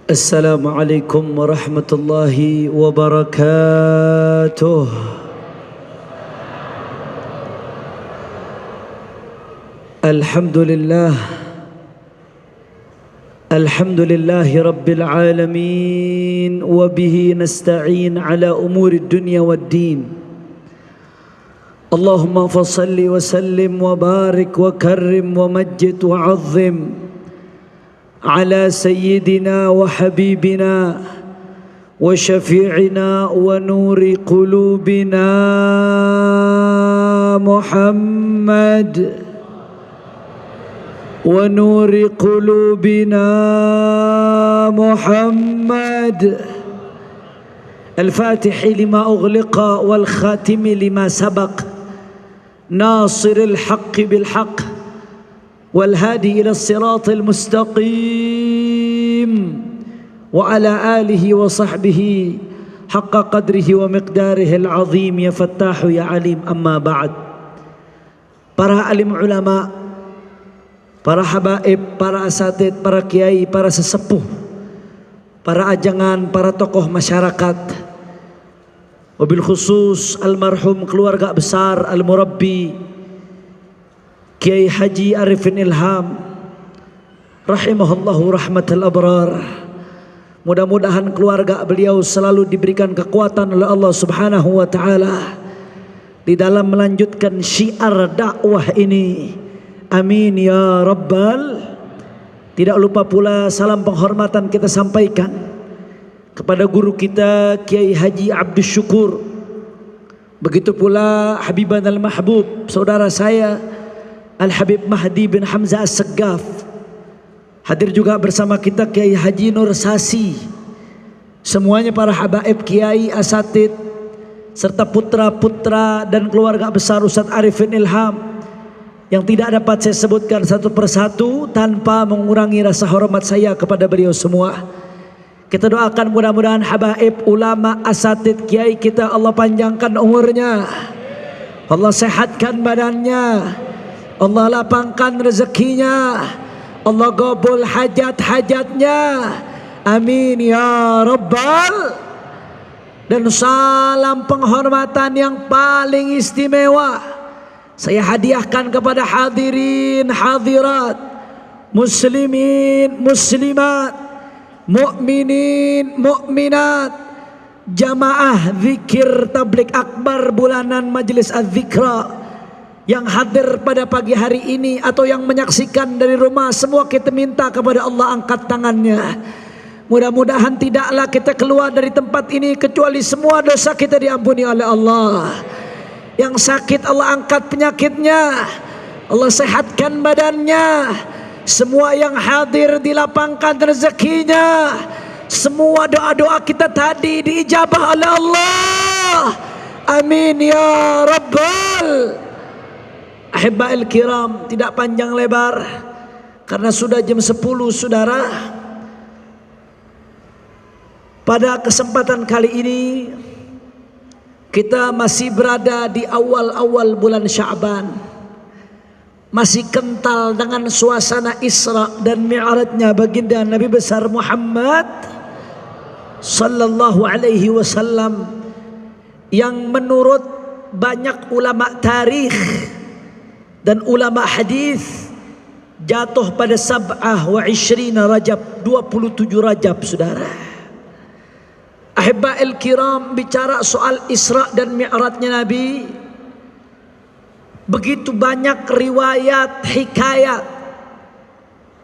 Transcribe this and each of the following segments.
Assalamualaikum warahmatullahi wabarakatuh. Alhamdulillah, alhamdulillahi rabbil alamin, wa bihi nasta'in ala umuri dunya wad din. Allahumma fasalli wa sallim wa barik wa karrim wa majjid wa azzim على سيدنا وحبيبنا وشفيعنا ونور قلوبنا محمد ونور قلوبنا محمد الفاتح لما أغلق والخاتم لما سبق ناصر الحق بالحق والهادي إلى الصراط المستقيم وعلى آله وصحبه حق قدره ومقداره العظيم يا فتاح يا عليم. أما بعد, para alim ulama, para habaib, para asatid, para kiai, para sesepuh, para ajangan, para tokoh masyarakat, wabil khusus almarhum keluarga besar al-murabbi Kiai Haji Arifin Ilham rahimahullahu rahmatal abrar. Mudah-mudahan keluarga beliau selalu diberikan kekuatan oleh Allah subhanahu wa ta'ala di dalam melanjutkan syiar dakwah ini. Amin ya rabbal. Tidak lupa pula salam penghormatan kita sampaikan kepada guru kita Kiai Haji Abdus Syukur. Begitu pula Habiban al-Mahbub, saudara saya Al-Habib Mahdi bin Hamzah As-Saggaf. Hadir juga bersama kita Kiai Haji Nur Sasi. Semuanya para habaib, kiai, asatid, serta putra-putra dan keluarga besar Ustadz Arifin Ilham yang tidak dapat saya sebutkan satu persatu tanpa mengurangi rasa hormat saya kepada beliau semua. Kita doakan mudah-mudahan habaib, ulama, asatid, kiai kita Allah panjangkan umurnya, Allah sehatkan badannya, Allah lapangkan rezekinya, Allah gobol hajat-hajatnya. Amin ya rabbal. Dan salam penghormatan yang paling istimewa saya hadiahkan kepada hadirin hadirat, muslimin muslimat, mukminin mukminat, jamaah zikir tabligh akbar bulanan Majelis Az-Zikra yang hadir pada pagi hari ini atau yang menyaksikan dari rumah. Semua kita minta kepada Allah angkat tangannya. Mudah-mudahan tidaklah kita keluar dari tempat ini kecuali semua dosa kita diampuni oleh Allah. Yang sakit Allah angkat penyakitnya, Allah sehatkan badannya. Semua yang hadir dilapangkan rezekinya. Semua doa-doa kita tadi diijabah oleh Allah. Amin ya rabbal. Ahibba'il kiram, tidak panjang lebar karena sudah jam 10 saudara. Pada kesempatan kali ini kita masih berada di awal-awal bulan Sya'ban, masih kental dengan suasana Isra dan Mi'rajnya baginda Nabi besar Muhammad sallallahu alaihi wasallam yang menurut banyak ulama tarikh dan ulama hadis jatuh pada sab'ah wa ishrina Rajab, 27 Rajab saudara. Ahibba'il kiram, bicara soal Isra dan Mi'rajnya Nabi, begitu banyak riwayat, hikayat,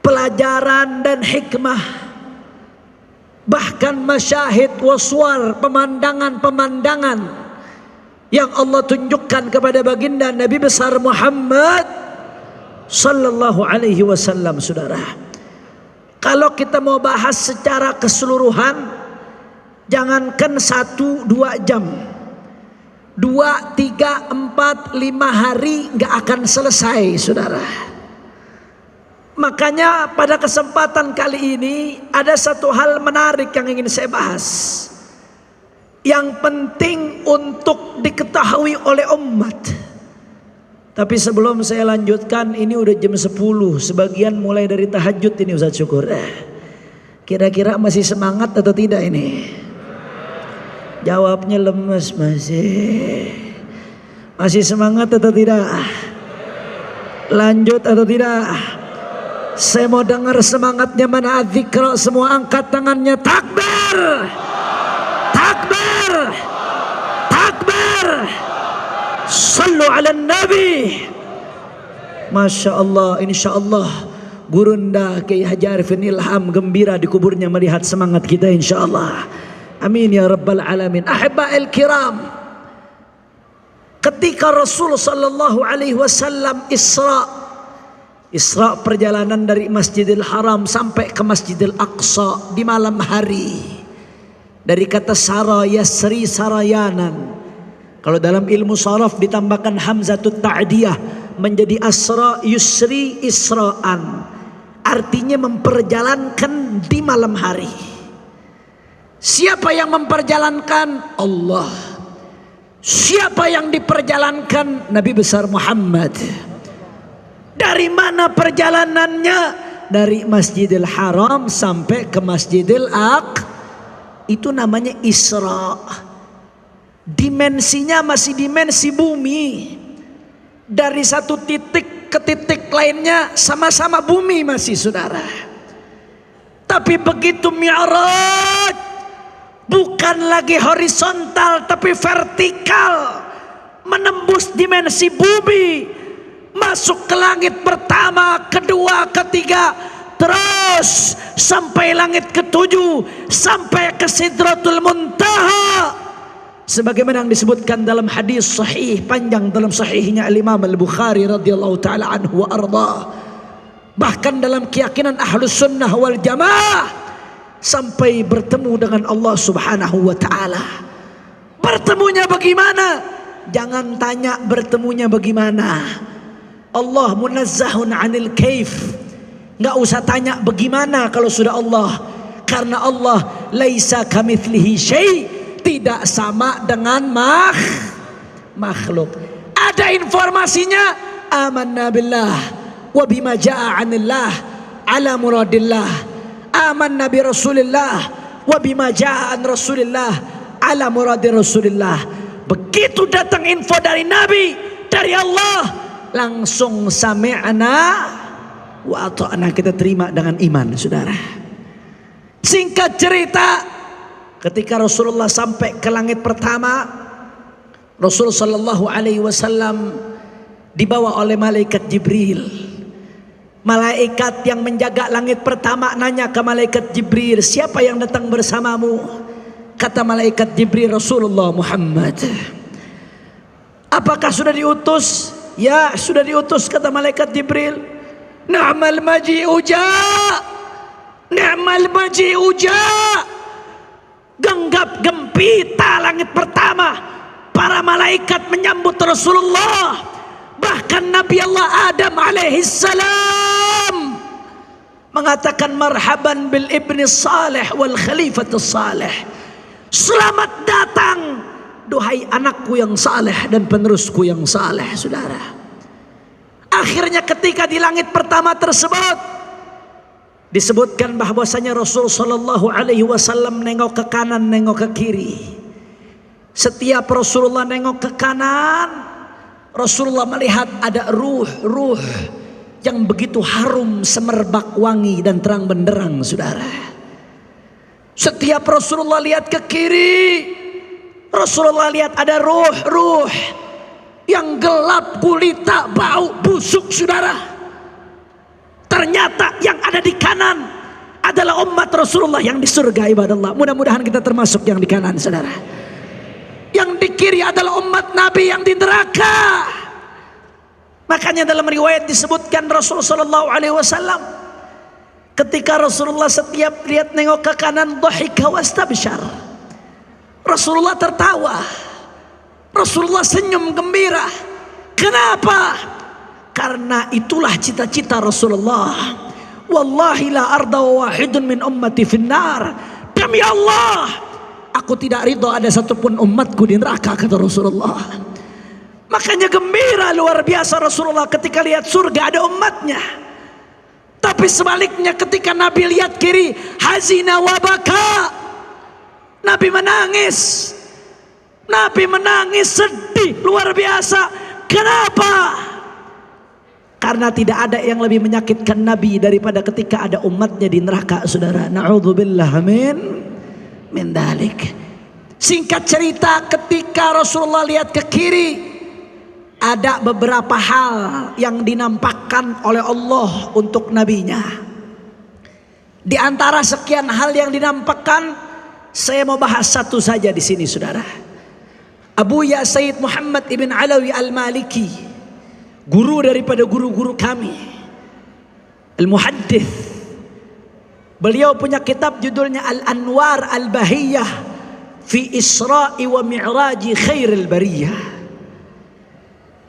pelajaran dan hikmah, bahkan masyahid waswar, pemandangan-pemandangan yang Allah tunjukkan kepada baginda Nabi besar Muhammad sallallahu alaihi wasallam saudara. Kalau kita mau bahas secara keseluruhan, jangankan 1-2 jam, 2, 3, 4, 5 hari nggak akan selesai saudara. Makanya pada kesempatan kali ini ada satu hal menarik yang ingin saya bahas, yang penting untuk diketahui oleh umat. Tapi sebelum saya lanjutkan, ini udah jam 10, sebagian mulai dari tahajud ini Ustaz Syukur. Kira-kira masih semangat atau tidak ini? Jawabnya lemes. Masih semangat atau tidak? Lanjut atau tidak? Saya mau dengar semangatnya. Mana adzikra? Semua angkat tangannya. Takbir, takbir, takbir. Sallu ala nabi. Masya Allah, insya Allah Gurunda Kiai Haji Arifin Ilham gembira di kuburnya melihat semangat kita insya Allah. Amin ya rabbal alamin. Ahibba'il kiram, ketika Rasul sallallahu alaihi wasallam Isra perjalanan dari Masjidil Haram sampai ke Masjidil Aqsa di malam hari. Dari kata sara yasri sarayanan. Kalau dalam ilmu saraf ditambahkan hamzatut ta'diyah menjadi asra yusri isra'an. Artinya memperjalankan di malam hari. Siapa yang memperjalankan? Allah. Siapa yang diperjalankan? Nabi besar Muhammad. Dari mana perjalanannya? Dari Masjidil Haram sampai ke Masjidil Aqsa. Itu namanya Isra. Dimensinya masih dimensi bumi. Dari satu titik ke titik lainnya sama-sama bumi masih saudara. Tapi begitu Mi'raj, bukan lagi horizontal tapi vertikal, menembus dimensi bumi, masuk ke langit pertama, kedua, ketiga, terus sampai langit ketujuh, sampai ke Sidratul Muntaha. Sebagaimana yang disebutkan dalam hadis sahih panjang dalam sahihnya Al-Imam Al-Bukhari radhiyallahu taala anhu wa arda. Bahkan dalam keyakinan Ahlus Sunnah wal Jamaah, sampai bertemu dengan Allah Subhanahu wa taala. Bertemunya bagaimana? Jangan tanya bertemunya bagaimana. Allah munazzahun 'anil kaif. Enggak usah tanya bagaimana kalau sudah Allah. Karena Allah laisa kamitslihi syai', tidak sama dengan makhluk. Ada informasinya, amanna billah wa bima jaa 'anillah ala muradillah. Amanna bi Rasulillah wa bima jaa an Rasulillah ala muradi Rasulillah. Begitu datang info dari Nabi, dari Allah, langsung sami'na wa ata'na, kita terima dengan iman saudara. Singkat cerita, ketika Rasulullah sampai ke langit pertama, Rasul sallallahu alaihi wasallam dibawa oleh malaikat Jibril. Malaikat yang menjaga langit pertama nanya ke malaikat Jibril, siapa yang datang bersamamu? Kata malaikat Jibril, Rasulullah Muhammad. Apakah sudah diutus? Ya, sudah diutus, kata malaikat Jibril. Na'mal maji'u ja', ni'mal maji'u ja'. Genggap gempita langit pertama, para malaikat menyambut Rasulullah. Bahkan Nabi Allah Adam alaihissalam mengatakan marhaban bil ibni salih wal khalifatus salih. Selamat datang duhai anakku yang saleh dan penerusku yang saleh saudara. Akhirnya ketika di langit pertama tersebut disebutkan bahwasanya Rasul sallallahu alaihi wasallam nengok ke kanan, nengok ke kiri. Setiap Rasulullah nengok ke kanan, Rasulullah melihat ada ruh yang begitu harum, semerbak wangi dan terang benderang saudara. Setiap Rasulullah lihat ke kiri, Rasulullah lihat ada ruh yang gelap gulita, bau busuk saudara. Ternyata yang ada di kanan adalah umat Rasulullah yang di surga ibadallah. Mudah-mudahan kita termasuk yang di kanan saudara. Yang di kiri adalah umat Nabi yang di neraka. Makanya dalam riwayat disebutkan Rasulullah sallallahu alaihi wasallam ketika Rasulullah setiap lihat nengok ke kanan, dhahika wastabsyar. Rasulullah tertawa. Rasulullah senyum gembira. Kenapa? Karena itulah cita-cita Rasulullah. Wallahi la arda wahidun min ummati finnar. Demi Allah, aku tidak ridho ada satupun umatku di neraka, kata Rasulullah. Makanya gembira luar biasa Rasulullah ketika lihat surga ada umatnya. Tapi Tapi sebaliknya ketika Nabi lihat kiri, hazina wa baka, Nabi menangis. Nabi menangis sedih luar biasa. Kenapa? Karena tidak ada yang lebih menyakitkan Nabi daripada ketika ada umatnya di neraka, saudara. Na'udzubillah min dalik. Singkat cerita, ketika Rasulullah lihat ke kiri, ada beberapa hal yang dinampakkan oleh Allah untuk nabinya. Di antara sekian hal yang dinampakkan, saya mau bahas satu saja di sini, saudara. Abuya Sayyid Muhammad ibn Alawi al-Maliki, guru daripada guru-guru kami, al-muhaddith. Beliau punya kitab judulnya Al-Anwar Al-Bahiyah fi Isra'i wa Mi'raji Khairil Bariyah.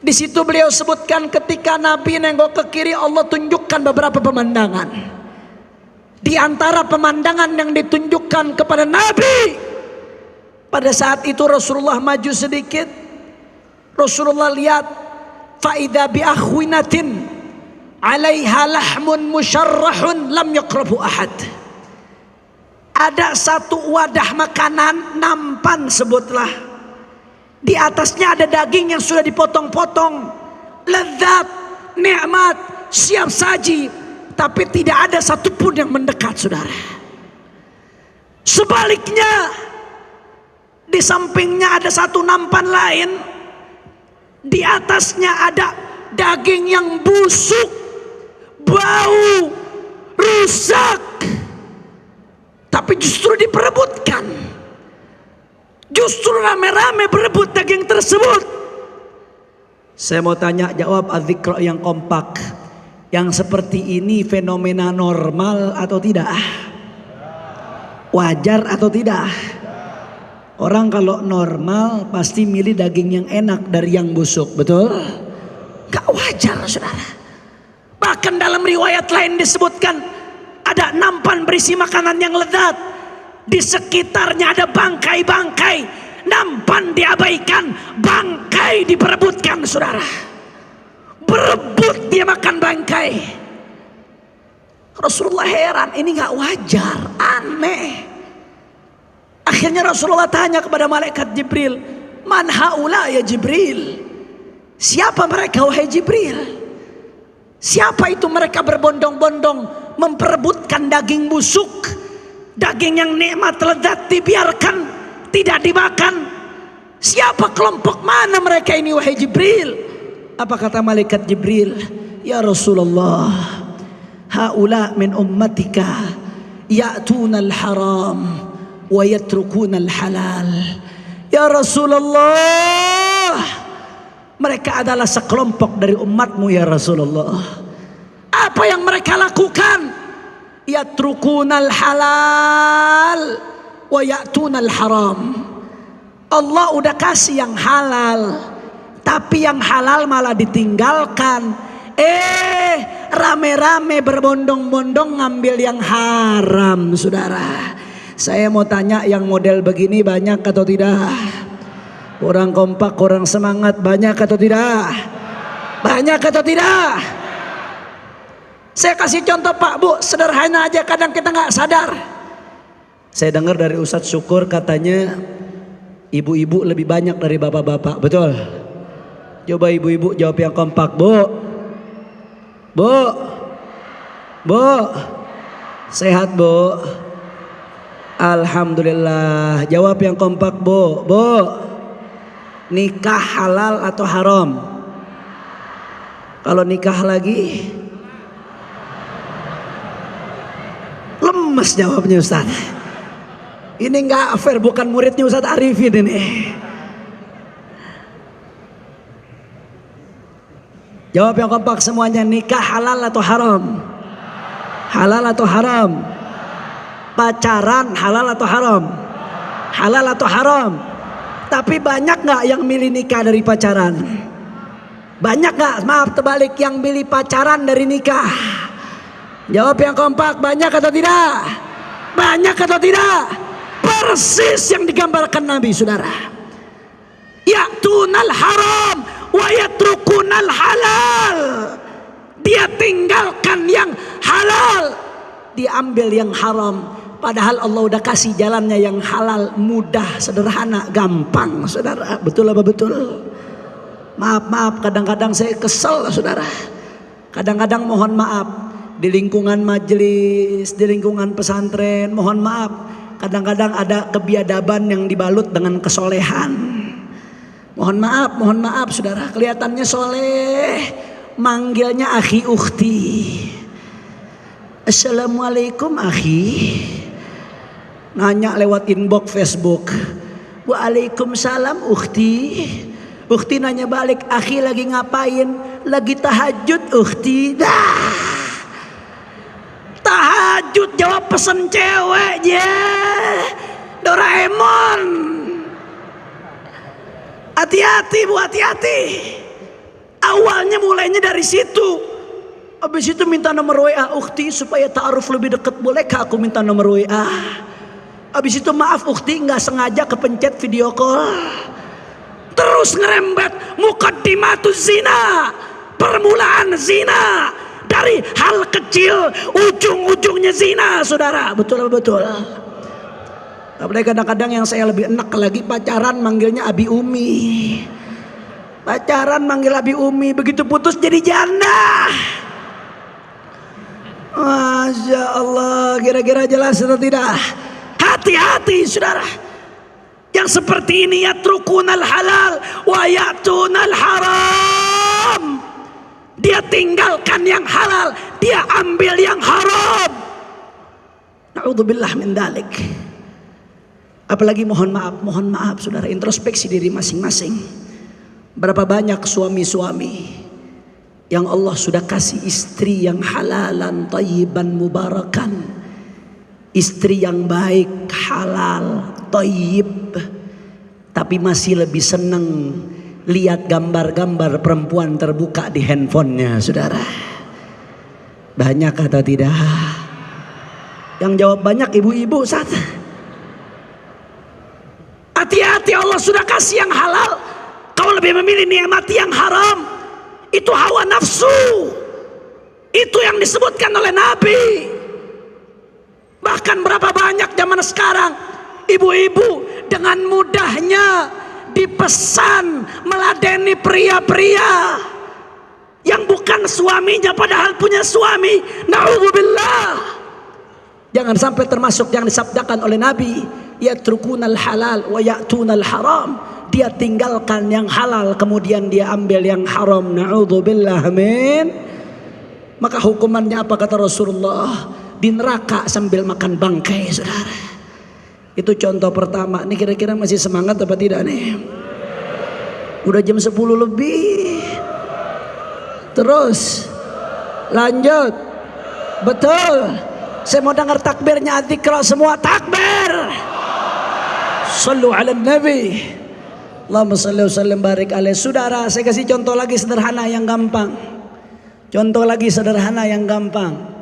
Di situ beliau sebutkan ketika Nabi nengok ke kiri, Allah tunjukkan beberapa pemandangan. Di antara pemandangan yang ditunjukkan kepada Nabi, pada saat itu Rasulullah maju sedikit. Rasulullah lihat, fa'idha bi'akhwinatin 'alaiha lahmun musyarrahun lam yakrabu ahad. Ada satu wadah makanan, nampan sebutlah. Di atasnya ada daging yang sudah dipotong-potong, lezat, nikmat, siap saji, tapi tidak ada satupun yang mendekat, saudara. Sebaliknya, di sampingnya ada satu nampan lain. Di atasnya ada daging yang busuk, bau, rusak, tapi justru diperebutkan. Justru rame-rame berebut daging tersebut. Saya mau tanya, jawab adzikra yang kompak. Yang seperti ini fenomena normal atau tidak? Wajar atau tidak? Orang kalau normal pasti milih daging yang enak dari yang busuk, betul? Gak wajar, saudara. Bahkan dalam riwayat lain disebutkan ada nampan berisi makanan yang lezat, di sekitarnya ada bangkai-bangkai, nampan diabaikan, bangkai diperebutkan, saudara. Berebut dia makan bangkai. Rasulullah heran, ini gak wajar, aneh. Akhirnya Rasulullah tanya kepada malaikat Jibril, man haula ya Jibril? Siapa mereka wahai Jibril? Siapa itu mereka berbondong-bondong memperebutkan daging busuk, daging yang nikmat lezat dibiarkan, tidak dimakan? Siapa kelompok mana mereka ini wahai Jibril? Apa kata malaikat Jibril? Ya Rasulullah, haula min ummatika ya'tuna al-haram wa yatrukuna al-halal. Ya Rasulullah, mereka adalah sekelompok dari umatmu ya Rasulullah. Apa yang mereka lakukan? Yatrukuna al-halal wa ya'tuna al-haram. Allah udah kasih yang halal, tapi yang halal malah ditinggalkan. Rame-rame berbondong-bondong ngambil yang haram, saudara. Saya mau tanya, yang model begini banyak atau tidak? Kurang kompak, kurang semangat, banyak atau tidak? Banyak atau tidak? Saya kasih contoh Pak Bu, sederhana aja, kadang kita nggak sadar. Saya dengar dari Ustadz Syukur katanya ibu-ibu lebih banyak dari bapak-bapak, betul? Coba ibu-ibu jawab yang kompak, Bu. Bu, Bu, sehat Bu? Alhamdulillah. Jawab yang kompak, Bu. Bu, nikah halal atau haram? Kalau nikah lagi lemes jawabnya Ustaz. Ini nggak fair, bukan muridnya Ustaz Arifin ini. Jawab yang kompak semuanya, nikah halal atau haram? Halal atau haram? Pacaran halal atau haram? Halal atau haram? Tapi banyak nggak yang milih nikah dari pacaran? Banyak nggak? Maaf terbalik, yang milih pacaran dari nikah? Jawab yang kompak, banyak atau tidak? Banyak atau tidak? Persis yang digambarkan Nabi, saudara. Ya'tunal haram wa yatrukunal halal. Dia tinggalkan yang halal, diambil yang haram. Padahal Allah udah kasih jalannya yang halal, mudah, sederhana, gampang, saudara. Betul apa betul? Maaf, kadang-kadang saya kesel, saudara. Kadang-kadang mohon maaf, di lingkungan majelis, di lingkungan pesantren, mohon maaf, kadang-kadang ada kebiadaban yang dibalut dengan kesolehan. Mohon maaf, saudara. Kelihatannya soleh, manggilnya akhi ukhti. Assalamualaikum akhi. Nanya lewat inbox Facebook. Waalaikumsalam ukhti. Ukhti nanya balik, akhi lagi ngapain? Lagi tahajud ukhti. Dah. Tahajud jawab pesen cewek ya. Doraemon. Hati-hati Bu, hati-hati. Awalnya mulainya dari situ. Habis itu minta nomor WA ukhti supaya ta'aruf lebih dekat. Bolehkah aku minta nomor WA? Habis itu maaf ukhti, nggak sengaja kepencet video call. Terus ngerembet muqaddimatuz zina, permulaan zina, dari hal kecil ujung-ujungnya zina, saudara. Betul betul. Apalagi kadang-kadang yang saya lebih enak lagi, pacaran manggilnya Abi Umi. Pacaran manggil Abi Umi, begitu putus jadi janda. Masya Allah, kira-kira jelas atau tidak? Hati-hati saudara. Yang seperti ini yatrukunal halal wa ya'tunal haram. Dia tinggalkan yang halal, dia ambil yang haram. Na'udzubillah min dalik. Apalagi mohon maaf saudara, introspeksi diri masing-masing. Berapa banyak suami-suami yang Allah sudah kasih istri yang halalan, thayyiban, mubarakan. Istri yang baik, halal, thayyib, tapi masih lebih senang lihat gambar-gambar perempuan terbuka di handphonenya, saudara. Banyak atau tidak? Yang jawab banyak ibu-ibu saat. Hati-hati, Allah sudah kasih yang halal, kau lebih memilih nikmati yang haram. Itu hawa nafsu. Itu yang disebutkan oleh Nabi. Bahkan berapa banyak zaman sekarang ibu-ibu dengan mudahnya dipesan meladeni pria-pria yang bukan suaminya padahal punya suami. Na'udzubillah. Jangan sampai termasuk yang disabdakan oleh Nabi, yatrukunal halal wa ya'tunal haram. Dia tinggalkan yang halal kemudian dia ambil yang haram. Na'udzubillah min. Maka hukumannya apa kata Rasulullah? Di neraka sambil makan bangkai, saudara. Itu contoh pertama. Ini kira-kira masih semangat apa tidak nih? Udah jam 10 lebih. Terus lanjut. Betul. Saya mau dengar takbirnya, dzikra semua, takbir. Sallu ala nabi. Allahumma salli wa sallim barik alaih. Saudara, saya kasih contoh lagi sederhana yang gampang. Contoh lagi sederhana yang gampang.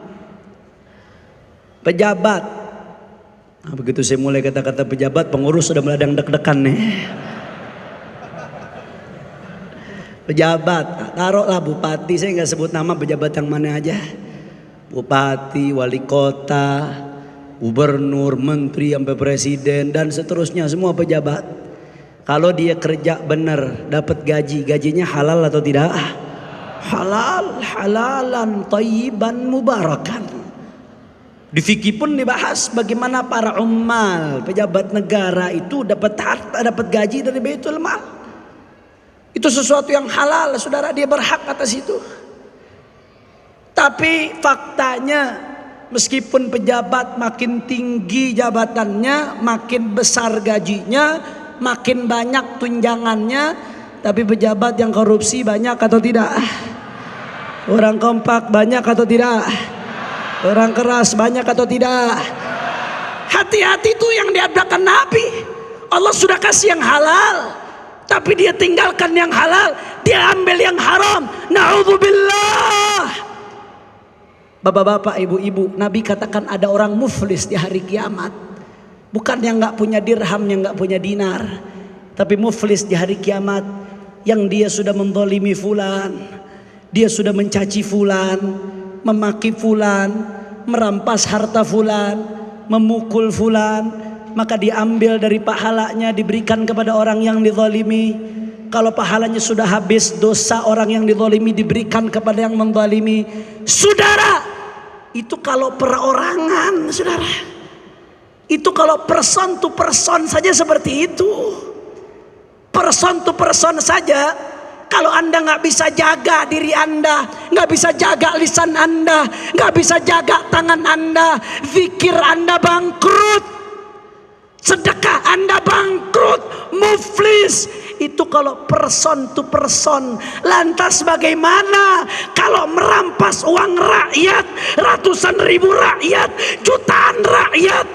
Pejabat. Nah, begitu saya mulai kata-kata pejabat, pengurus sudah meladang deg-degan nih. Pejabat, taruhlah bupati, saya nggak sebut nama pejabat yang mana aja. Bupati, wali kota, gubernur, menteri, sampai presiden dan seterusnya, semua pejabat. Kalau dia kerja benar, dapat gaji, gajinya halal atau tidak? Halal, halalan, thayyiban, mubarakan. Di fikih pun dibahas bagaimana para ummal, pejabat negara itu dapat harta, dapat gaji dari Baitul Mal. Itu sesuatu yang halal, saudara, dia berhak atas itu. Tapi faktanya meskipun pejabat makin tinggi jabatannya, makin besar gajinya, makin banyak tunjangannya, tapi pejabat yang korupsi banyak atau tidak? Orang kompak banyak atau tidak? Orang keras banyak atau tidak? Hati-hati itu yang diadakan Nabi. Allah sudah kasih yang halal, tapi dia tinggalkan yang halal, dia ambil yang haram. Na'udzubillah. Bapak-bapak, ibu-ibu, Nabi katakan ada orang muflis di hari kiamat. Bukan yang gak punya dirham, yang gak punya dinar, tapi muflis di hari kiamat yang dia sudah menzalimi fulan, dia sudah mencaci fulan, memaki fulan, merampas harta fulan, memukul fulan, maka diambil dari pahalanya diberikan kepada orang yang dizalimi. Kalau pahalanya sudah habis, dosa orang yang dizalimi diberikan kepada yang menzalimi. Saudara, itu kalau perorangan, saudara. Itu kalau person to person saja seperti itu. Person to person saja. Kalau Anda nggak bisa jaga diri Anda, nggak bisa jaga lisan Anda, nggak bisa jaga tangan Anda, zikir Anda bangkrut, sedekah Anda bangkrut, muflis. Itu kalau person to person. Lantas bagaimana kalau merampas uang rakyat, ratusan ribu rakyat, jutaan rakyat?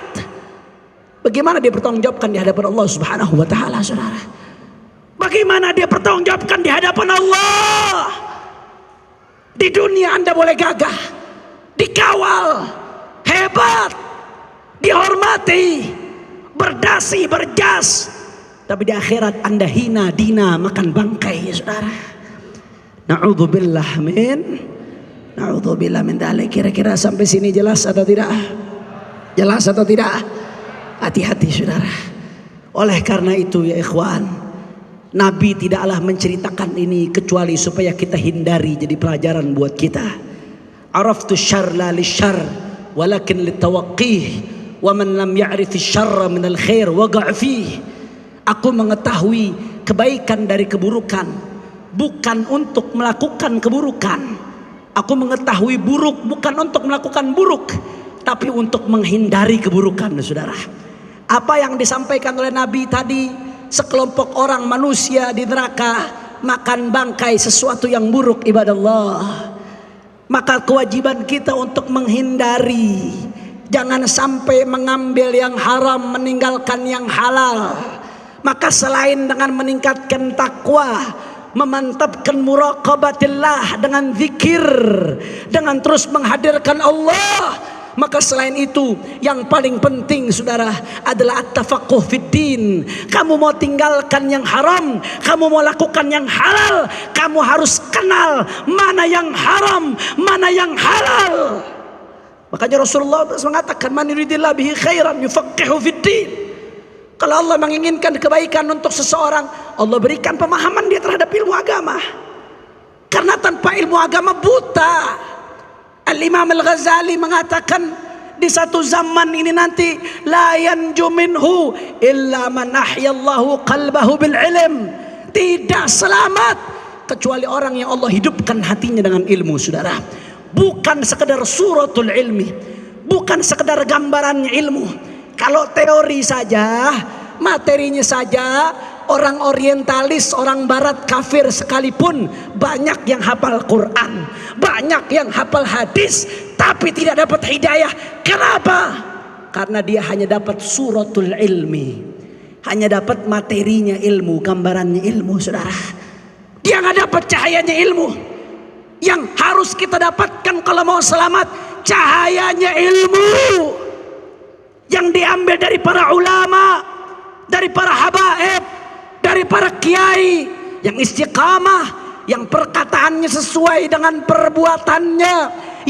Bagaimana dia bertanggungjawabkan di hadapan Allah Subhanahu wa taala, saudara? Bagaimana dia bertanggungjawabkan di hadapan Allah? Di dunia Anda boleh gagah, dikawal, hebat, dihormati, berdasi, berjas, tapi di akhirat Anda hina, dina, makan bangkai, saudara. Na'udzubillah min dzalik. Kira-kira sampai sini jelas atau tidak? Jelas atau tidak? Hati-hati, saudara. Oleh karena itu ya ikhwan, Nabi tidaklah menceritakan ini kecuali supaya kita hindari, jadi pelajaran buat kita. Araftu syarr la lisyarr walakin litawaqqih wa man lam ya'rifi syarra min al-khair waqa' fih. Aku mengetahui kebaikan dari keburukan bukan untuk melakukan keburukan. Aku mengetahui buruk bukan untuk melakukan buruk, tapi untuk menghindari keburukan, saudara. Apa yang disampaikan oleh Nabi tadi, sekelompok orang manusia di neraka makan bangkai sesuatu yang buruk, ibadallah. Maka kewajiban kita untuk menghindari, jangan sampai mengambil yang haram, meninggalkan yang halal. Maka selain dengan meningkatkan takwa, memantapkan muraqabatillah dengan zikir, dengan terus menghadirkan Allah, maka selain itu yang paling penting, saudara, adalah at-tafaqquh fid din. Kamu mau tinggalkan yang haram, kamu mau lakukan yang halal, kamu harus kenal mana yang haram, mana yang halal. Makanya Rasulullah mengatakan, man yuridillahu bihi khairan yufaqihu fid din. Kalau Allah menginginkan kebaikan untuk seseorang, Allah berikan pemahaman dia terhadap ilmu agama. Karena tanpa ilmu agama buta. Al-Imam Al-Ghazali mengatakan, di satu zaman ini nanti la yanju minhu illa man ahyallahu qalbahu bil ilm. Tidak selamat kecuali orang yang Allah hidupkan hatinya dengan ilmu, saudara. Bukan sekedar suratul ilmi, bukan sekedar gambarannya ilmu. Kalau teori saja, materinya saja, orang orientalis, orang barat kafir sekalipun banyak yang hafal Quran, banyak yang hafal hadis, tapi tidak dapat hidayah. Kenapa? Karena dia hanya dapat suratul ilmi, hanya dapat materinya ilmu, gambarannya ilmu, saudara. Dia nggak dapat cahayanya ilmu. Yang harus kita dapatkan kalau mau selamat, cahayanya ilmu yang diambil dari para ulama, dari para habaib, dari para kiai yang istiqamah, yang perkataannya sesuai dengan perbuatannya,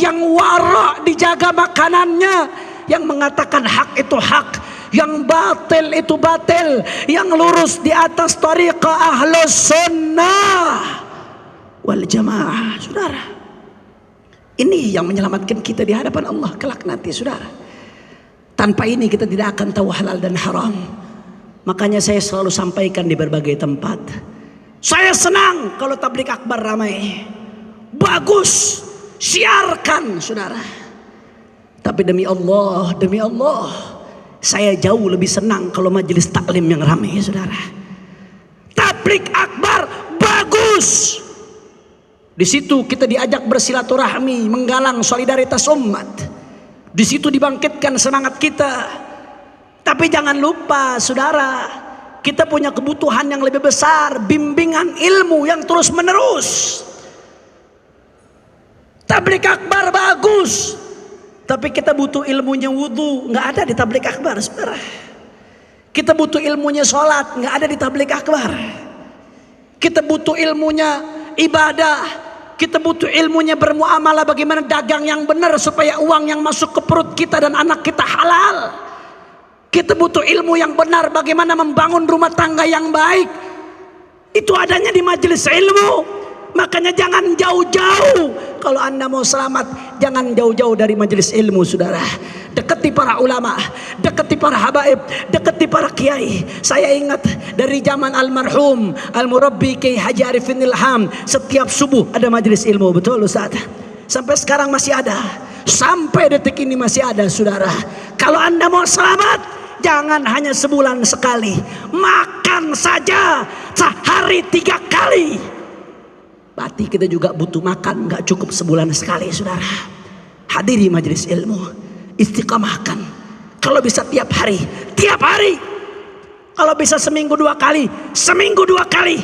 yang wara dijaga makanannya, yang mengatakan hak itu hak, yang batil itu batil, yang lurus di atas tariqah ahlus sunnah wal jamaah, saudara. Ini yang menyelamatkan kita di hadapan Allah kelak nanti, saudara. Tanpa ini kita tidak akan tahu halal dan haram. Makanya saya selalu sampaikan di berbagai tempat, saya senang kalau tabligh akbar ramai, bagus, siarkan, saudara. Tapi demi Allah, saya jauh lebih senang kalau majelis taklim yang ramai, saudara. Tabligh akbar bagus, di situ kita diajak bersilaturahmi, menggalang solidaritas umat. Di situ dibangkitkan semangat kita. Tapi jangan lupa, saudara, kita punya kebutuhan yang lebih besar, bimbingan ilmu yang terus menerus. Tabligh akbar bagus, tapi kita butuh ilmunya wudu, nggak ada di tabligh akbar, saudara. Kita butuh ilmunya sholat, nggak ada di tabligh akbar. Kita butuh ilmunya ibadah, Kita butuh ilmunya bermuamalah, bagaimana dagang yang benar supaya uang yang masuk ke perut kita dan anak kita halal. Kita butuh ilmu yang benar bagaimana membangun rumah tangga yang baik. Itu adanya di majelis ilmu. Makanya jangan jauh-jauh. Kalau Anda mau selamat, jangan jauh-jauh dari majelis ilmu, saudara. Dekati para ulama, dekati para habaib, dekati para kiai. Saya ingat dari zaman almarhum Al-Murabbi Kiai Haji Arifin Ilham, setiap subuh ada majelis ilmu, betul Ustaz? Sampai sekarang masih ada. Sampai detik ini masih ada, saudara. Kalau Anda mau selamat, jangan hanya sebulan sekali. Makan saja sehari 3 kali. Berarti kita juga butuh makan, gak cukup sebulan sekali, saudara. Hadiri majelis ilmu, istiqamahkan. Kalau bisa tiap hari, tiap hari. Kalau bisa seminggu 2 kali, seminggu 2 kali.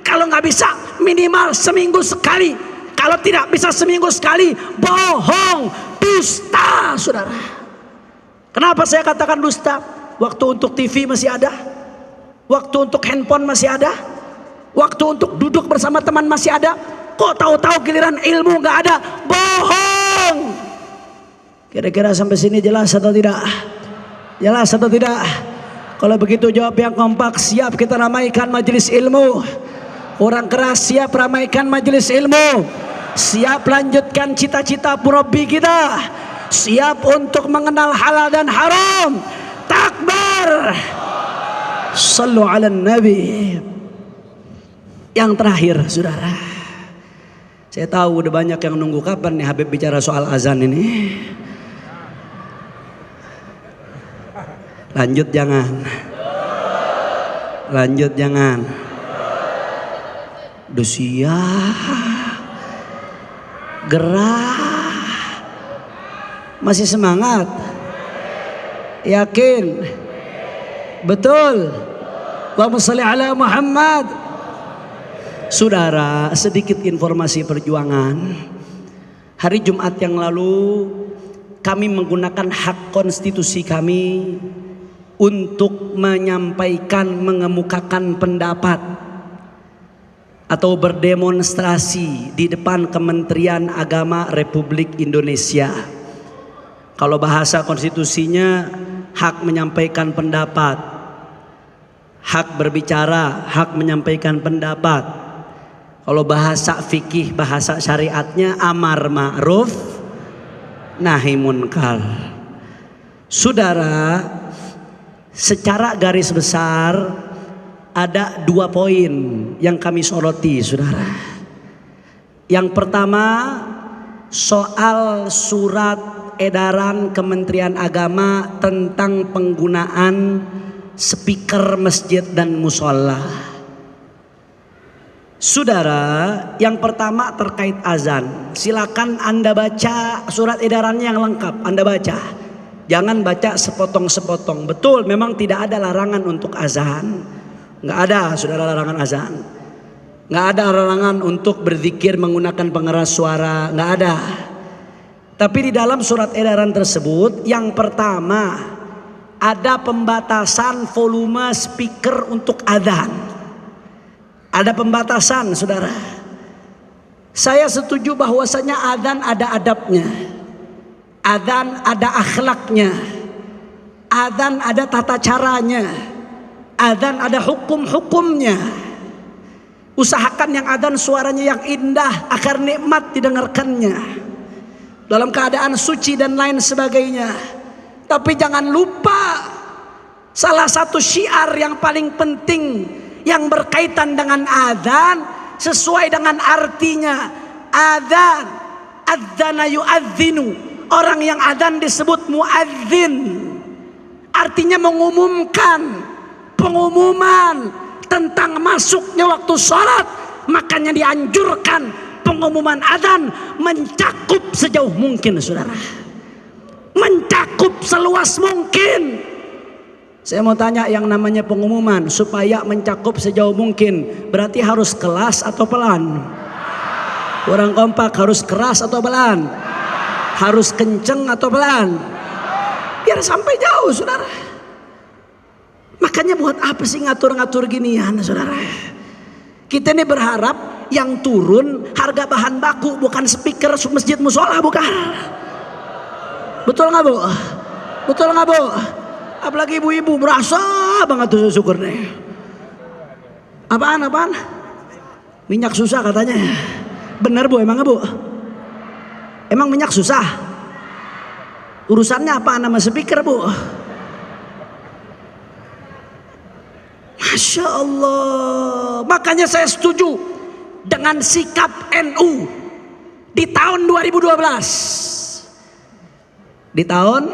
Kalau nggak bisa, minimal seminggu sekali. Kalau tidak bisa seminggu sekali, bohong, dusta, saudara. Kenapa saya katakan dusta? Waktu untuk TV masih ada, waktu untuk handphone masih ada, waktu untuk duduk bersama teman masih ada. Kok tahu-tahu giliran ilmu nggak ada? Bohong. Kira-kira sampai sini jelas atau tidak? Jelas atau tidak? Kalau begitu jawab yang kompak. Siap kita ramaikan majelis ilmu. Orang keras siap ramaikan majelis ilmu. Siap lanjutkan cita-cita murabbi kita. Siap untuk mengenal halal dan haram. Takbir. Sallu ala nabi. Yang terakhir, saudara, saya tahu udah banyak yang nunggu kapan nih Habib bicara soal azan ini. Lanjut jangan, lanjut jangan. Dusia, gerah, masih semangat, yakin, betul. Allahumma sholli ala Muhammad. Saudara, sedikit informasi perjuangan. Hari Jumat yang lalu kami menggunakan hak konstitusi kami untuk menyampaikan, mengemukakan pendapat atau berdemonstrasi di depan Kementerian Agama Republik Indonesia. Kalau bahasa konstitusinya hak menyampaikan pendapat, hak berbicara, hak menyampaikan pendapat. Kalau bahasa fikih, bahasa syariatnya amar ma'ruf nahi munkar. Saudara, secara garis besar ada 2 poin yang kami soroti, saudara. Yang pertama, soal surat edaran Kementerian Agama tentang penggunaan speaker masjid dan musola. Saudara, yang pertama terkait azan. Silakan Anda baca surat edarannya yang lengkap, Anda baca. Jangan baca sepotong-sepotong. Betul, memang tidak ada larangan untuk azan. Nggak ada, saudara, larangan azan. Nggak ada larangan untuk berzikir menggunakan pengeras suara, nggak ada. Tapi di dalam surat edaran tersebut, yang pertama ada pembatasan volume speaker untuk azan. Ada pembatasan, saudara. Saya setuju bahwasanya adzan ada adabnya, adzan ada akhlaknya, adzan ada tata caranya, adzan ada hukum-hukumnya. Usahakan yang adzan suaranya yang indah agar nikmat didengarkannya, dalam keadaan suci dan lain sebagainya. Tapi jangan lupa salah satu syiar yang paling penting yang berkaitan dengan adzan sesuai dengan artinya. Adzan, adzana yu'adzinu. Orang yang adzan disebut muadzin. Artinya mengumumkan, pengumuman tentang masuknya waktu sholat. Makanya dianjurkan pengumuman adzan mencakup sejauh mungkin, saudara. Mencakup seluas mungkin. Saya mau tanya, yang namanya pengumuman supaya mencakup sejauh mungkin, berarti harus kelas atau pelan? Kurang kompak, harus keras atau pelan? Harus kenceng atau pelan? Biar sampai jauh, saudara. Makanya buat apa sih ngatur-ngatur ginian, saudara? Kita ini berharap yang turun harga bahan baku, bukan speaker masjid musola, bukan. Betul nggak Bu? Betul nggak Bu? Apalagi ibu-ibu merasa banget tuh syukur nih. Apaan? Minyak susah katanya. Bener Bu, emangnya Bu? Emang minyak susah? Urusannya apa nama speaker Bu? Masya Allah. Makanya saya setuju dengan sikap NU di tahun 2012. Di tahun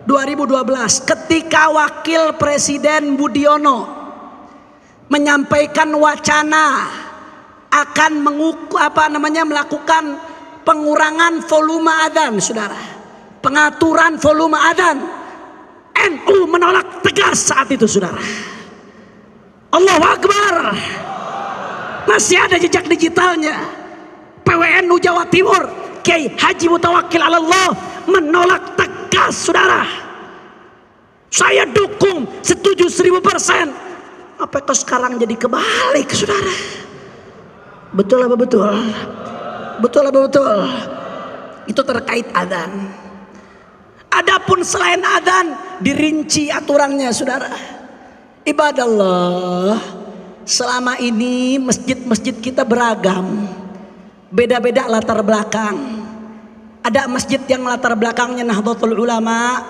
2012 ketika Wakil Presiden Budiono menyampaikan wacana akan melakukan pengurangan volume adzan, saudara. Pengaturan volume adzan. NU menolak tegas saat itu, saudara. Allahu Akbar. Masih ada jejak digitalnya. PWNU Jawa Timur Kiai Haji Mutawakkil Allah menolak tegas, saudara. Saya dukung, setuju 1000%. Apakah sekarang jadi kebalik, saudara? Betul apa betul? Betul apa betul? Itu terkait adzan. Adapun selain adzan dirinci aturannya, saudara. Ibadallah, selama ini masjid-masjid kita beragam, beda-beda latar belakang. Ada masjid yang latar belakangnya Nahdlatul Ulama,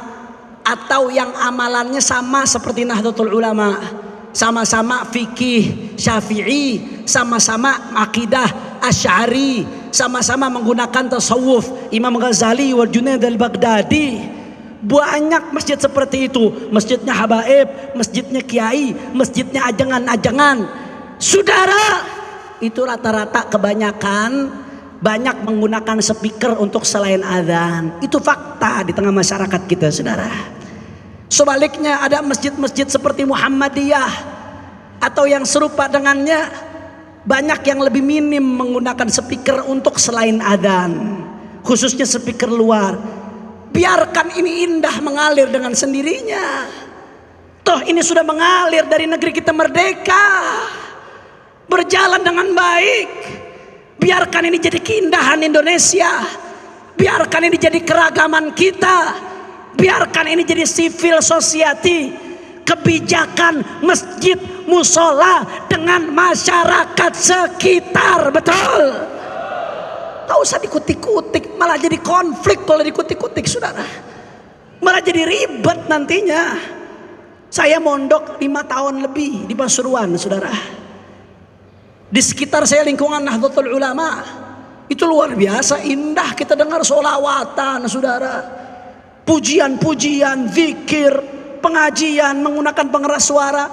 atau yang amalannya sama seperti Nahdlatul Ulama, sama-sama fikih Syafi'i, sama-sama akidah Asy'ari, sama-sama menggunakan tasawuf Imam Ghazali wal Junaid al-Baghdadi. Banyak masjid seperti itu. Masjidnya habaib, masjidnya kiai, masjidnya ajangan-ajangan. Saudara, itu rata-rata kebanyakan banyak menggunakan speaker untuk selain adzan. Itu fakta di tengah masyarakat kita, saudara. Sebaliknya ada masjid-masjid seperti Muhammadiyah atau yang serupa dengannya, banyak yang lebih minim menggunakan speaker untuk selain adzan, khususnya speaker luar. Biarkan ini indah mengalir dengan sendirinya. Toh ini sudah mengalir dari negeri kita merdeka, berjalan dengan baik. Biarkan ini jadi keindahan Indonesia. Biarkan ini jadi keragaman kita. Biarkan ini jadi civil society, kebijakan masjid musola dengan masyarakat sekitar. Betul. Gak usah dikutik-kutik, malah jadi konflik kalau dikutik-kutik, saudara. Malah jadi ribet nantinya. Saya mondok 5 tahun lebih di Pasuruan, saudara. Di sekitar saya lingkungan Nahdlatul Ulama, itu luar biasa indah kita dengar sholawatan, saudara. Pujian-pujian, zikir, pengajian menggunakan pengeras suara.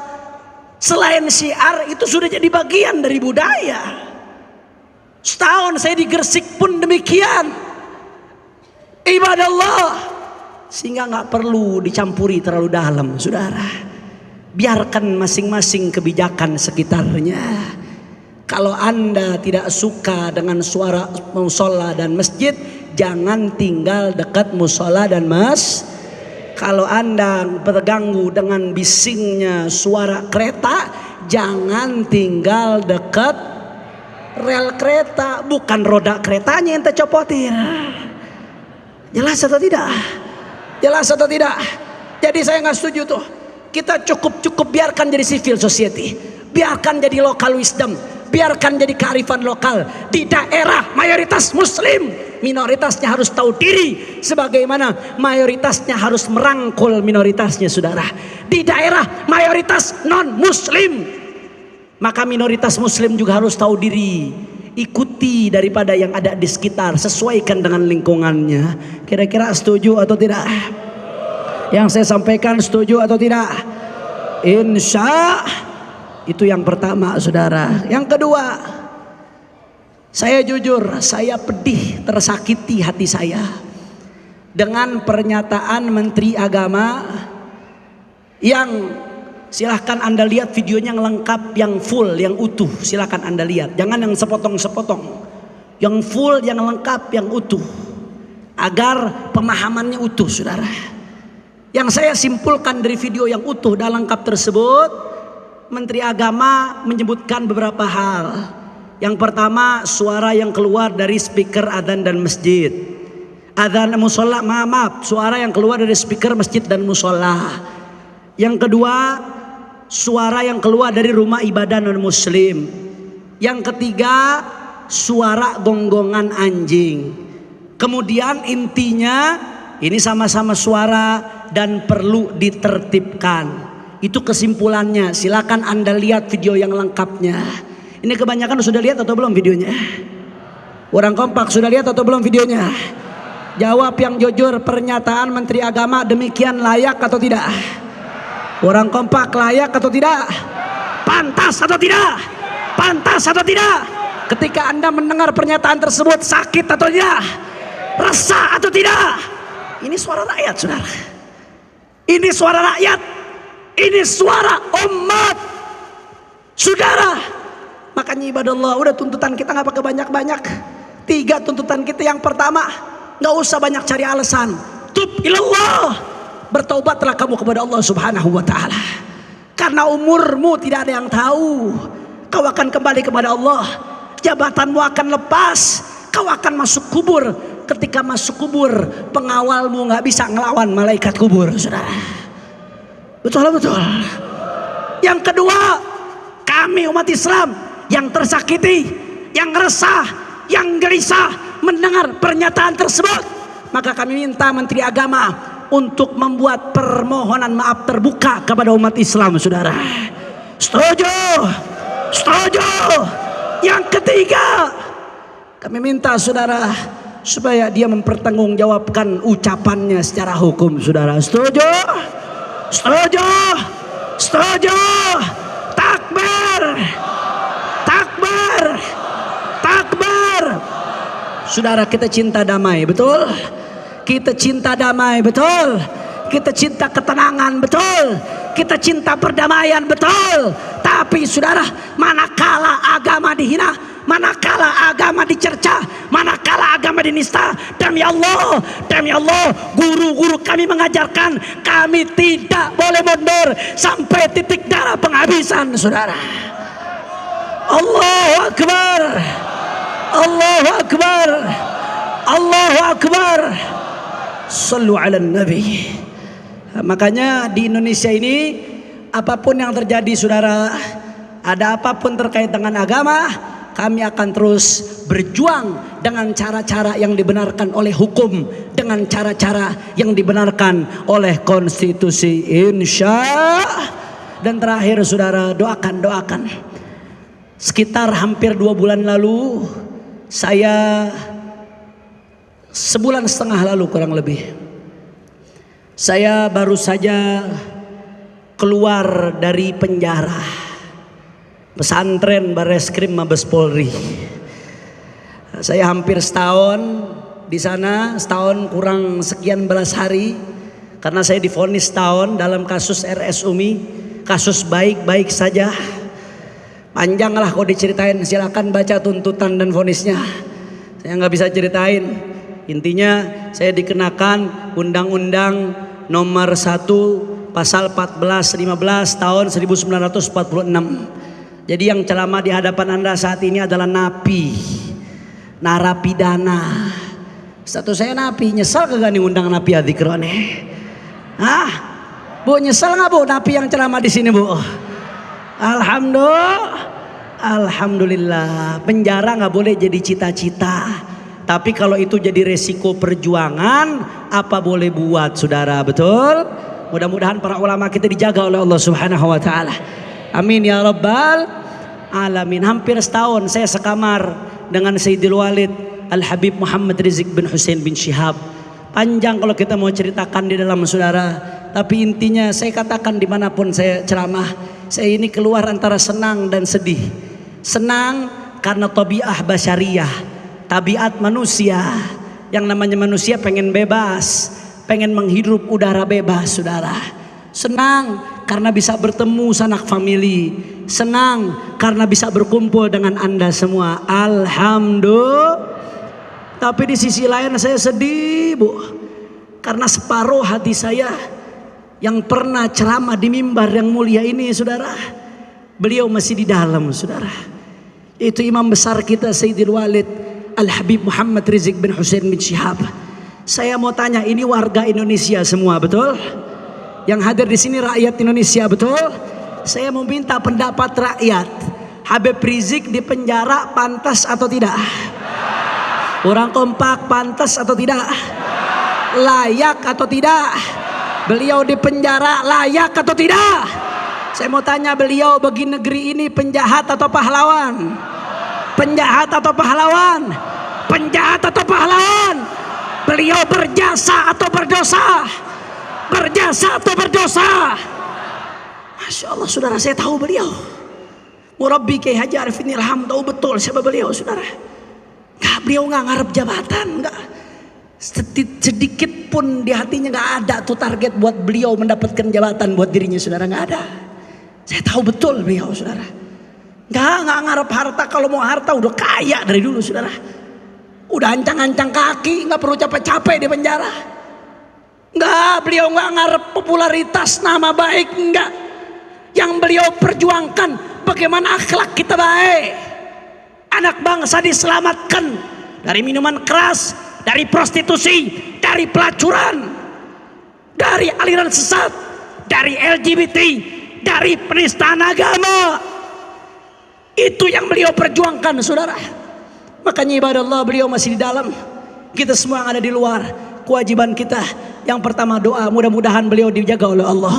Selain syiar, itu sudah jadi bagian dari budaya. Setahun saya di Gresik pun demikian. Ibadallah. Sehingga gak perlu dicampuri terlalu dalam, saudara. Biarkan masing-masing kebijakan sekitarnya. Kalau Anda tidak suka dengan suara musola dan masjid, jangan tinggal dekat musola dan Kalau Anda terganggu dengan bisingnya suara kereta, jangan tinggal dekat rel kereta, bukan roda keretanya yang tercopotin. Jelas atau tidak? Jelas atau tidak? Jadi saya nggak setuju tuh. Kita cukup biarkan jadi civil society, biarkan jadi local wisdom, biarkan jadi kearifan lokal. Di daerah mayoritas muslim, minoritasnya harus tahu diri, sebagaimana mayoritasnya harus merangkul minoritasnya, saudara. Di daerah mayoritas non muslim, maka minoritas muslim juga harus tahu diri. Ikuti daripada yang ada di sekitar, sesuaikan dengan lingkungannya. Kira-kira setuju atau tidak? Yang saya sampaikan setuju atau tidak? Insya. Itu yang pertama, saudara. Yang kedua, saya jujur, saya pedih, tersakiti hati saya dengan pernyataan Menteri Agama yang, silahkan Anda lihat videonya yang lengkap, yang full, yang utuh. Silahkan Anda lihat, jangan yang sepotong-sepotong. Yang full, yang lengkap, yang utuh, agar pemahamannya utuh, saudara. Yang saya simpulkan dari video yang utuh dan lengkap tersebut, Menteri Agama menyebutkan beberapa hal. Yang pertama, suara yang keluar dari speaker adzan dan masjid. Adzan musola, maaf, suara yang keluar dari speaker masjid dan musola. Yang kedua, suara yang keluar dari rumah ibadah non muslim. Yang ketiga, suara gonggongan anjing. Kemudian intinya ini sama-sama suara dan perlu ditertibkan. Itu kesimpulannya. Silakan Anda lihat video yang lengkapnya. Ini kebanyakan sudah lihat atau belum videonya? Orang kompak sudah lihat atau belum videonya? Jawab yang jujur, pernyataan Menteri Agama demikian layak atau tidak? Orang kompak, layak atau tidak? Pantas atau tidak? Pantas atau tidak? Ketika Anda mendengar pernyataan tersebut, sakit atau tidak? Resah atau tidak? Ini suara rakyat, saudara. Ini suara rakyat. Ini suara umat, saudara. Makanya ibadah Allah, udah tuntutan kita nggak pakai banyak-banyak. 3 tuntutan kita. Yang pertama, nggak usah banyak cari alasan. Tub ilallah, bertaubatlah kamu kepada Allah Subhanahu wa taala. Karena umurmu tidak ada yang tahu. Kau akan kembali kepada Allah. Jabatanmu akan lepas. Kau akan masuk kubur. Ketika masuk kubur, pengawalmu nggak bisa ngelawan malaikat kubur, saudara. Betul. Yang kedua, kami umat Islam yang tersakiti, yang resah, yang gelisah mendengar pernyataan tersebut, maka kami minta Menteri Agama untuk membuat permohonan maaf terbuka kepada umat Islam, saudara. Setuju? Setuju? Yang ketiga, kami minta saudara supaya dia mempertanggungjawabkan ucapannya secara hukum, saudara. Setuju? Setuju? Setuju? Takbir! Takbir! Takbir! Saudara, kita cinta damai, betul? Kita cinta damai, betul? Kita cinta ketenangan, betul? Kita cinta perdamaian, betul? Tapi saudara, manakala agama dihina, manakala agama dicerca, manakala agama dinista, demi Allah, guru-guru kami mengajarkan kami tidak boleh mundur sampai titik darah penghabisan, saudara. Allahu Akbar, Allahu Akbar, Allahu Akbar. Sallu ala Nabi. Makanya di Indonesia ini, apapun yang terjadi, saudara, ada apapun terkait dengan agama, kami akan terus berjuang dengan cara-cara yang dibenarkan oleh hukum, dengan cara-cara yang dibenarkan oleh konstitusi, insya. Dan terakhir, saudara, doakan. Sekitar hampir 2 bulan lalu, saya 1,5 bulan lalu kurang lebih, saya baru saja keluar dari penjara pesantren Bareskrim Mabes Polri. Saya hampir setahun di sana, setahun kurang sekian belas hari, karena saya divonis setahun dalam kasus RS Umi, kasus baik-baik saja. Panjang lah kalau diceritain, silakan baca tuntutan dan vonisnya. Saya nggak bisa ceritain. Intinya saya dikenakan Undang-Undang Nomor 1 Pasal 14-15 tahun 1946. Jadi yang ceramah di hadapan Anda saat ini adalah napi, narapidana. Status saya napi. Nyesal kagak nih undang napi Adzikron? Hah? Bu, nyesal nggak bu napi yang ceramah di sini, Bu? Alhamdulillah. Penjara nggak boleh jadi cita-cita. Tapi kalau itu jadi resiko perjuangan, apa boleh buat, saudara, betul? Mudah-mudahan para ulama kita dijaga oleh Allah Subhanahu wa taala. Amin ya rabbal alamin. Hampir setahun saya sekamar dengan Sayyidil Walid Al-Habib Muhammad Rizik bin Hussein bin Syihab. Panjang kalau kita mau ceritakan di dalam, saudara. Tapi intinya saya katakan dimanapun saya ceramah, saya ini keluar antara senang dan sedih. Senang karena tabiat basyariyah, tabiat manusia. Yang namanya manusia pengen bebas, pengen menghirup udara bebas, saudara. Senang karena bisa bertemu sanak famili. Senang karena bisa berkumpul dengan Anda semua. Alhamdulillah. Tapi di sisi lain saya sedih, Bu. Karena separuh hati saya yang pernah ceramah di mimbar yang mulia ini, saudara, beliau masih di dalam, saudara. Itu imam besar kita Sayyidil Walid Al-Habib Muhammad Rizik bin Hussein bin Syihab. Saya mau tanya, ini warga Indonesia semua, betul? Yang hadir di sini rakyat Indonesia, betul? Saya mau minta pendapat rakyat. Habib Rizik di penjara pantas atau tidak? Orang Kompak pantas atau tidak? Layak atau tidak? Beliau di penjara layak atau tidak? Saya mau tanya, beliau bagi negeri ini penjahat atau pahlawan? Penjahat atau pahlawan? Penjahat atau pahlawan? Beliau berjasa atau berdosa? Berjasa atau berdosa? Masya Allah, saudara, saya tahu beliau. Murabbi Kiai Haji Arifin Ilham, tahu betul siapa beliau, saudara. Beliau nggak ngarep jabatan, nggak sedikit pun di hatinya nggak ada tuh target buat beliau mendapatkan jabatan buat dirinya, saudara, nggak ada. Saya tahu betul beliau, saudara. Nggak ngarep harta. Kalau mau harta udah kaya dari dulu, saudara. Udah ancang-ancang kaki, nggak perlu capek-capek di penjara. Nggak, beliau nggak ngarep popularitas, nama baik, nggak. Yang beliau perjuangkan bagaimana akhlak kita baik. Anak bangsa diselamatkan dari minuman keras, dari prostitusi, dari pelacuran, dari aliran sesat, dari LGBT, dari penistaan agama. Itu yang beliau perjuangkan, saudara. Makanya ibadah Allah, beliau masih di dalam, kita semua yang ada di luar. Kewajiban kita yang pertama doa, mudah-mudahan beliau dijaga oleh Allah,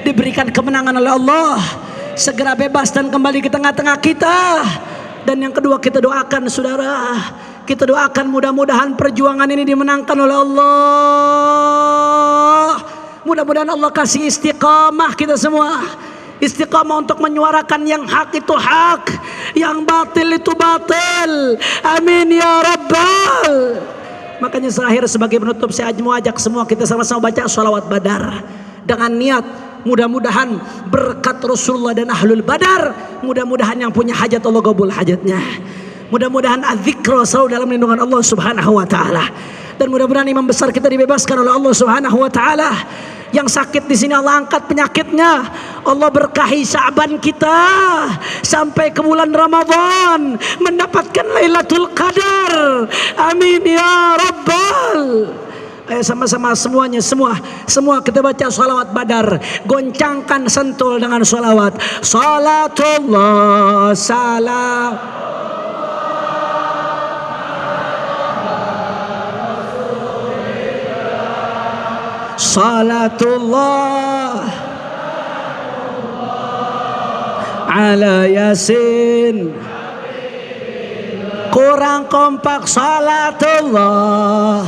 diberikan kemenangan oleh Allah, segera bebas dan kembali ke tengah-tengah kita. Dan yang kedua, kita doakan, saudara, kita doakan mudah-mudahan perjuangan ini dimenangkan oleh Allah. Mudah-mudahan Allah kasih istiqamah kita semua, istiqamah untuk menyuarakan yang hak itu hak, yang batil itu batil. Amin ya rabbal. Makanya terakhir sebagai penutup, saya mau ajak semua kita sama-sama baca sholawat Badar dengan niat mudah-mudahan berkat Rasulullah dan Ahlul Badar, mudah-mudahan yang punya hajat Allah kabul hajatnya. Mudah-mudahan adzikra selalu dalam lindungan Allah Subhanahu wa taala. Dan mudah-mudahan imam besar kita dibebaskan oleh Allah Subhanahu wa taala. Yang sakit di sini Allah angkat penyakitnya. Allah berkahi Sya'ban kita sampai ke bulan Ramadan mendapatkan Lailatul Qadar. Amin ya rabbal. Ayo sama-sama semuanya, semua kita baca sholawat Badar. Goncangkan sentul dengan sholawat. Salatullah salam. Salatullah ala Yasin. Kurang kompak. Salatullah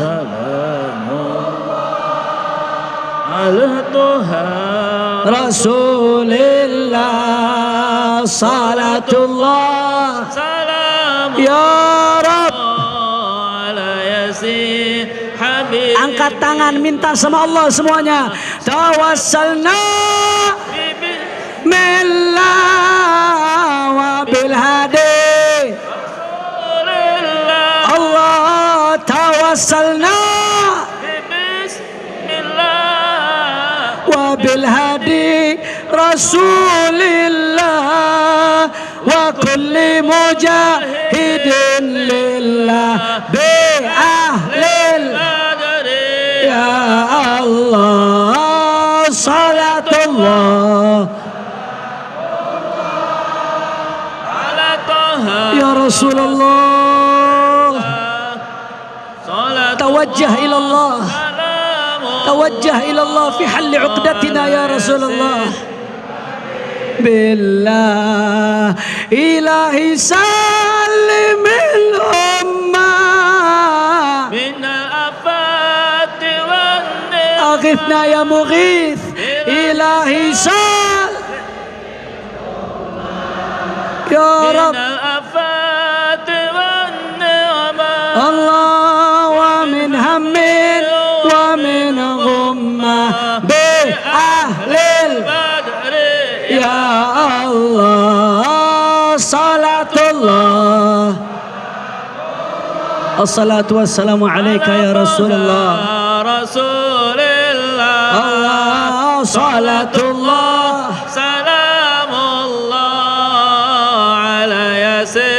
ala Tuhan Rasulillah. Salatullah salam ya Rabb ala Yasin. Angkat tangan minta sama Allah semuanya. Tawassalna billah wa bil hadi. Allah tawassalna bismillah wa bil hadi Rasulillah wa kulli mujahidin lillah bi ahlil. Ya Allah, salatullah ya Rasulullah. Tawajjah ila Allah, tawajjah ila Allah fi halli uqdatina ya Rasulullah. Billah ilahi salimil ummah min al-afati wan aghithna ya mughith. Ilahi sal ya Rabb Allah wa min hammin wa min ghummah bi ahlil ya Allah. Salatullah assalatu wassalamu alaika ya Rasulullah. Allah salatullah salamullah ala Yasin.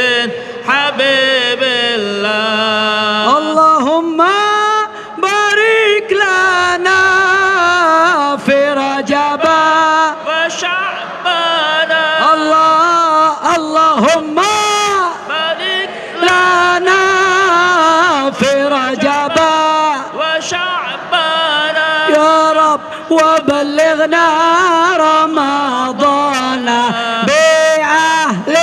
وبلغنا رمضان بأهل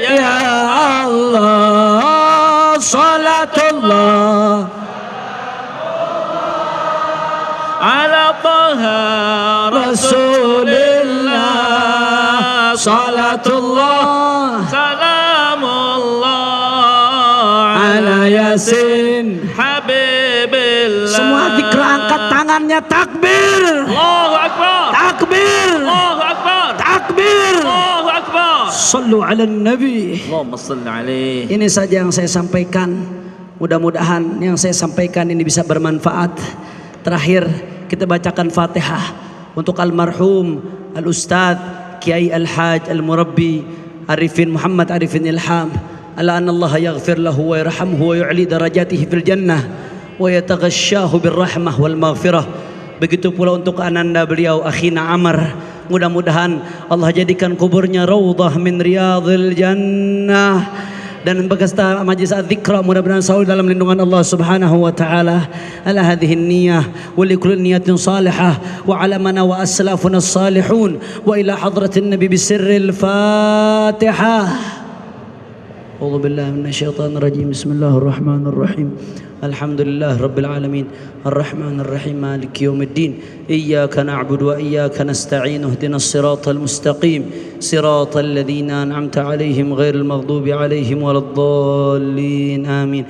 يا الله صلاة الله على طه رسول الله صلاة الله سلام الله على ياسين حبيب الله. Semua zikir angkat tangannya, takbir, Allahu Akbar, takbir, Allahu Akbar, takbir. Allahu Akbar. Sallu ala nabi. Allahumma salli alaihi. Ini saja yang saya sampaikan. Mudah-mudahan yang saya sampaikan ini bisa bermanfaat. Terakhir kita bacakan Fatihah untuk almarhum Al-Ustadz Kiai Al-Haj Al-Murabbi Arifin Muhammad Arifin Ilham. Ala anna Allah yaghfir lahu wa yarhamhu wa yu'li darajatihi fil jannah wa yataghasyahu birrahmah wal maghfirah. Begitu pula untuk ananda beliau Akhina Amar. Mudah-mudahan Allah jadikan kuburnya raudhah min riyadhil jannah. Dan beserta majlis adzikra mudah-mudahan selalu dalam lindungan Allah Subhanahu wa taala. Ala hadhihi niyyah wa li kulli niyatin salihah wa ala mana wa aslafuna salihun wa ila hadratin nabi bisirril Fatihah. A'udzu billahi minasyaitonir rajim. Bismillahirrahmanirrahim. Alhamdulillah rabbil alamin. Arrahmanir rahim. Maliki yaumiddin. Iyyaka na'budu wa iyyaka nasta'in. Ihdinas siratal mustaqim. Siratal ladzina an'amta 'alaihim ghairil maghdubi 'alaihim waladdallin. Amin.